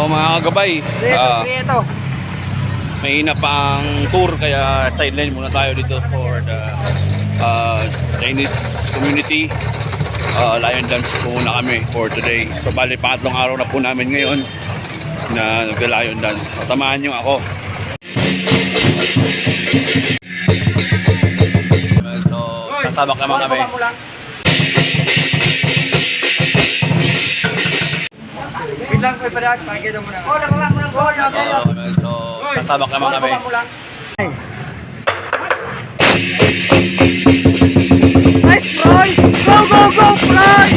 mga kagabay, Ito. mahina pa ang tour kaya sideline muna tayo dito for the Chinese community. Lion dance po muna kami for today. So bali pangatlong araw na po namin ngayon na nag-lion dance. Samahan nyo ako. So sasabak naman kami. Bilang ko ipadat, pakikita mo na. So sasabak naman kami. Nice, Fry! Go, go, go, Fry!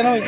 Ano